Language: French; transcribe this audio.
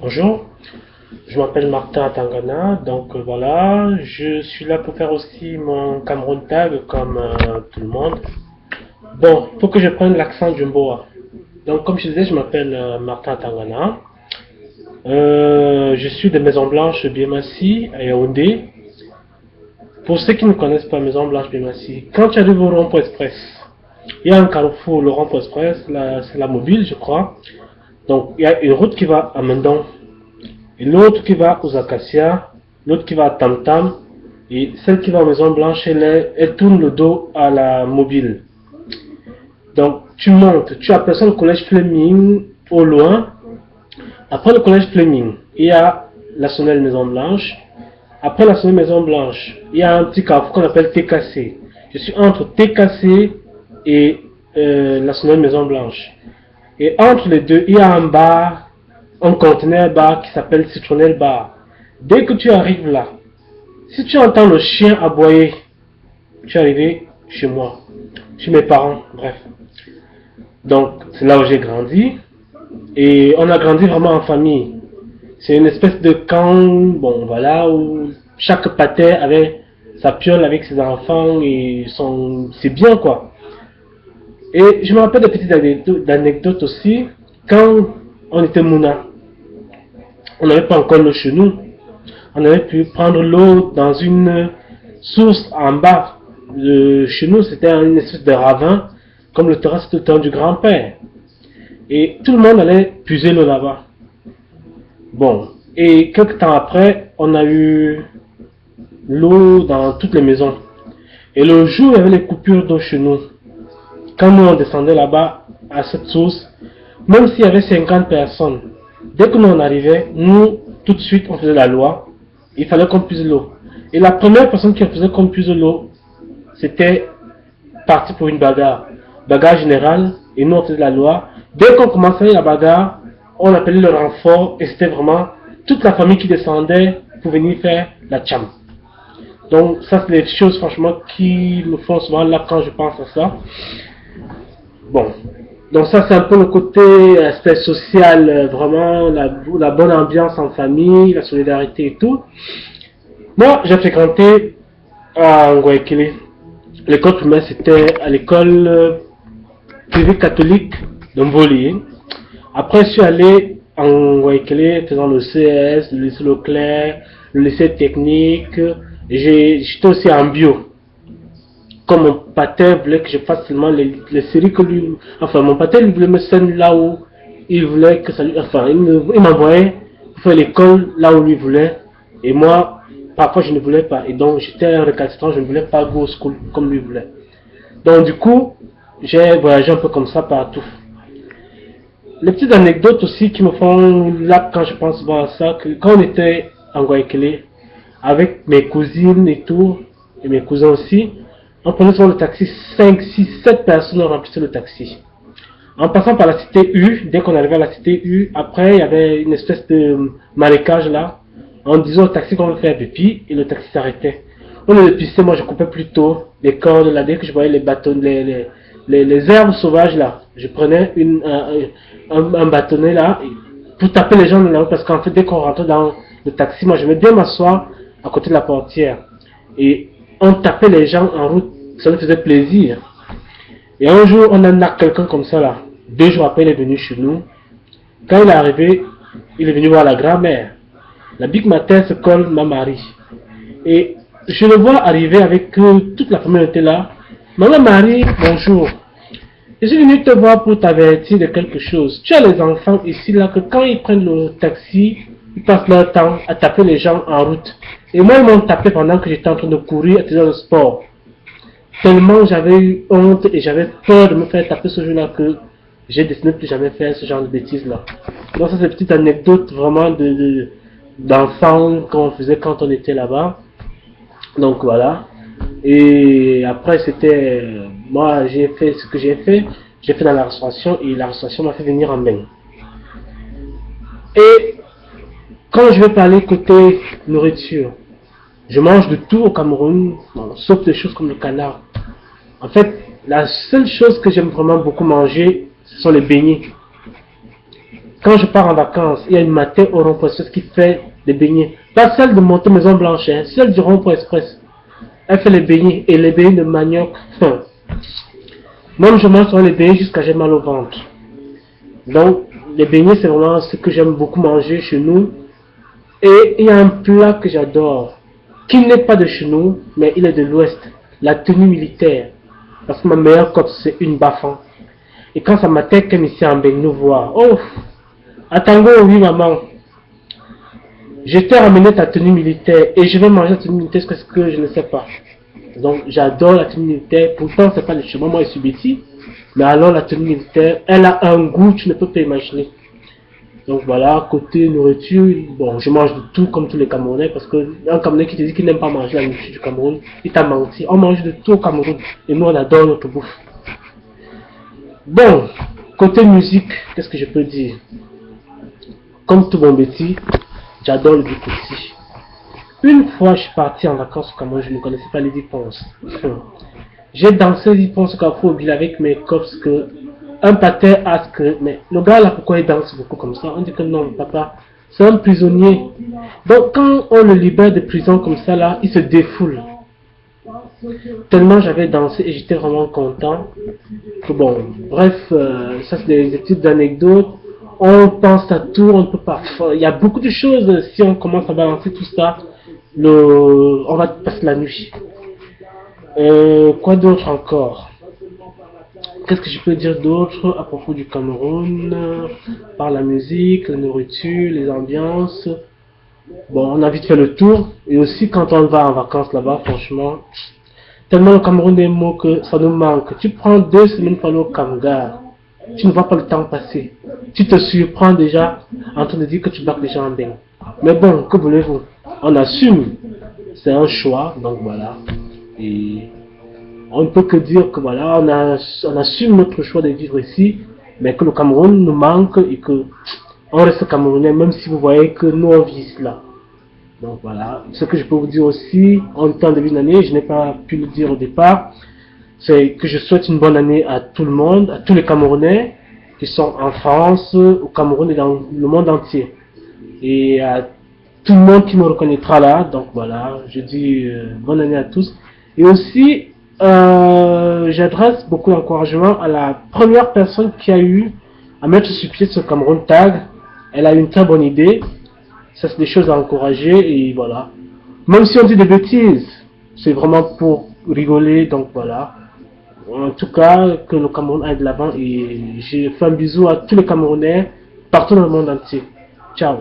Bonjour, je m'appelle Martin Tangana, donc voilà, je suis là pour faire aussi mon Cameroun Tag comme tout le monde. Bon, il faut que je prenne l'accent Jumboa. Donc comme je disais, je m'appelle Martin Tangana. Je suis de Maison Blanche Biemassi à Yaoundé. Pour ceux qui ne connaissent pas Maison Blanche Biemassi, quand tu arrives au rond-point express, il y a un carrefour, le rond-point express, c'est la mobile je crois. Donc il y a une route qui va à Mendon. Et l'autre qui va aux Acacias, l'autre qui va à Tam Tam, et celle qui va à Maison Blanche, elle tourne le dos à la mobile. Donc tu montes, tu aperçois le collège Fleming au loin. Après le collège Fleming, il y a la Sonnelle Maison Blanche. Après la Sonnelle Maison Blanche, il y a un petit carrefour qu'on appelle TKC. Je suis entre TKC et la Sonnelle Maison Blanche. Et entre les deux, il y a un bar, un conteneur bar qui s'appelle Citronnelle Bar. Dès que tu arrives là, si tu entends le chien aboyer, tu es arrivé chez moi, chez mes parents, bref. Donc, c'est là où j'ai grandi. Et on a grandi vraiment en famille. C'est une espèce de camp, bon voilà, où chaque pater avait sa piole avec ses enfants et c'est bien quoi. Et je me rappelle des petites anecdotes aussi. Quand on était mouna, on n'avait pas encore l'eau chez nous. On avait pu prendre l'eau dans une source en bas. Chez nous, c'était une espèce de ravin, comme le terrasse tout le temps du grand-père. Et tout le monde allait puiser l'eau là-bas. Bon, et quelques temps après, on a eu l'eau dans toutes les maisons. Et le jour où il y avait les coupures d'eau chez nous, quand nous on descendait là-bas à cette source, même s'il y avait 50 personnes, dès que nous on arrivait, nous, tout de suite, on faisait la loi. Il fallait qu'on puise l'eau. Et la première personne qui faisait qu'on puise l'eau, c'était parti pour une bagarre. Bagarre générale, et nous on faisait la loi. Dès qu'on commençait la bagarre, on appelait le renfort, et c'était vraiment toute la famille qui descendait pour venir faire la tcham. Donc ça c'est des choses franchement qui me font souvent là quand je pense à ça. Bon, donc ça c'est un peu le côté aspect social, vraiment la bonne ambiance en famille, la solidarité et tout. Moi j'ai fréquenté à Ngouaikele. L'école primaire c'était à l'école privée catholique de Mboli. Après je suis allé en Ngouaikele faisant le CS, le lycée Leclerc, le lycée technique. J'étais aussi en bio. Comme mon pater voulait que je fasse seulement les séries que lui... Enfin, mon pater lui voulait me sendre là où il voulait que ça lui... Enfin, il m'envoyait pour faire l'école là où lui voulait. Et moi, parfois, je ne voulais pas. Et donc, j'étais un récalcitrant, je ne voulais pas go school comme lui voulait. Donc, du coup, j'ai voyagé un peu comme ça partout. Les petites anecdotes aussi qui me font là quand je pense souvent à ça, que quand on était en Guayaquil, avec mes cousines et tout, et mes cousins aussi, on prenait souvent le taxi, 5, 6, 7 personnes ont remplissait le taxi. En passant par la cité U, dès qu'on arrivait à la cité U, après il y avait une espèce de marécage là. On disait au taxi qu'on veut faire pipi et le taxi s'arrêtait. On le pissait, moi je coupais plutôt les cordes là, dès que je voyais les bâtons, les herbes sauvages là. Je prenais un bâtonnet là pour taper les gens là parce qu'en fait dès qu'on rentrait dans le taxi, moi je me bien m'asseoir à côté de la portière. Et on tapait les gens en route, ça nous faisait plaisir. Et un jour, on a quelqu'un comme ça là. 2 jours après, il est venu chez nous. Quand il est arrivé, il est venu voir la grand-mère. La big matin se colle ma Marie. Et je le vois arriver avec toute la famille était là. Maman Marie, bonjour. Je suis venu te voir pour t'avertir de quelque chose. Tu as les enfants ici là que quand ils prennent le taxi, ils passent leur temps à taper les gens en route. Et moi, ils m'ont tapé pendant que j'étais en train de courir, à faire le sport. Tellement j'avais eu honte et j'avais peur de me faire taper ce jour-là que j'ai décidé de plus jamais faire ce genre de bêtises-là. Donc ça, c'est une petite anecdote vraiment d'enfant qu'on faisait quand on était là-bas. Donc voilà. Et après, c'était... moi, j'ai fait ce que j'ai fait. J'ai fait dans la restauration et la restauration m'a fait venir en Maine. Et quand je vais parler côté nourriture, je mange de tout au Cameroun, bon, sauf des choses comme le canard. En fait, la seule chose que j'aime vraiment beaucoup manger, ce sont les beignets. Quand je pars en vacances, il y a une matin au rond-point express qui fait des beignets. Pas celle de Monte Maison Blanche, hein, celle du rond-point express. Elle fait les beignets et les beignets de manioc. Enfin, même je mange sur les beignets jusqu'à j'ai mal au ventre. Donc, les beignets, c'est vraiment ce que j'aime beaucoup manger chez nous. Et il y a un plat que j'adore, qui n'est pas de chez nous, mais il est de l'Ouest. La tenue militaire. Parce que ma meilleure copine, c'est une Bafan. Et quand ça m'attaque comme ici en Benin, nous voir. Oh, à Tango, oui maman. Je t'ai ramené ta tenue militaire et je vais manger la tenue militaire parce que je ne sais pas. Donc j'adore la tenue militaire. Pourtant, c'est pas le chemin, moi je suis bêtis. Mais alors la tenue militaire, elle a un goût, tu ne peux pas imaginer. Donc voilà, côté nourriture, bon, je mange de tout comme tous les Camerounais parce que un Camerounais qui te dit qu'il n'aime pas manger la nourriture du Cameroun, il t'a menti. On mange de tout au Cameroun et nous on adore notre bouffe. Bon, côté musique, qu'est-ce que je peux dire? Comme tout bon bêtis, j'adore le Bikoti. Une fois je suis parti en vacances au Cameroun, je ne connaissais pas les Ponce. J'ai dansé les Ponce au Carrefour avec mes cops que un pater à ce que, mais le gars là, pourquoi il danse beaucoup comme ça? On dit que non, papa, c'est un prisonnier. Donc quand on le libère de prison comme ça là, il se défoule. Tellement j'avais dansé et j'étais vraiment content. Que bon, bref, ça c'est des petites anecdotes. On pense à tout, on ne peut pas. Il y a beaucoup de choses, si on commence à balancer tout ça, on va passer la nuit. Quoi d'autre encore? Qu'est-ce que je peux dire d'autre à propos du Cameroun? Par la musique, la nourriture, les ambiances. Bon, on a vite fait le tour. Et aussi, quand on va en vacances là-bas, franchement, tellement le Cameroun est beau que ça nous manque. Tu prends 2 semaines pour aller au Camgar. Tu ne vois pas le temps passer. Tu te surprends déjà en train de dire que tu bacs les gens en bain. Mais bon, que voulez-vous? On assume. C'est un choix, donc voilà. Et on ne peut que dire que voilà, on assume notre choix de vivre ici, mais que le Cameroun nous manque et que on reste Camerounais, même si vous voyez que nous on vit là. Donc voilà, ce que je peux vous dire aussi, en temps de début d'année, je n'ai pas pu le dire au départ, c'est que je souhaite une bonne année à tout le monde, à tous les Camerounais qui sont en France, au Cameroun et dans le monde entier. Et à tout le monde qui me reconnaîtra là, donc voilà, je dis bonne année à tous. Et aussi, j'adresse beaucoup d'encouragement à la première personne qui a eu à mettre sur pied ce Cameroun Tag. Elle a une très bonne idée. Ça, c'est des choses à encourager et voilà. Même si on dit des bêtises, c'est vraiment pour rigoler, donc voilà. En tout cas, que le Cameroun aille de l'avant et je fais un bisou à tous les Camerounais partout dans le monde entier. Ciao.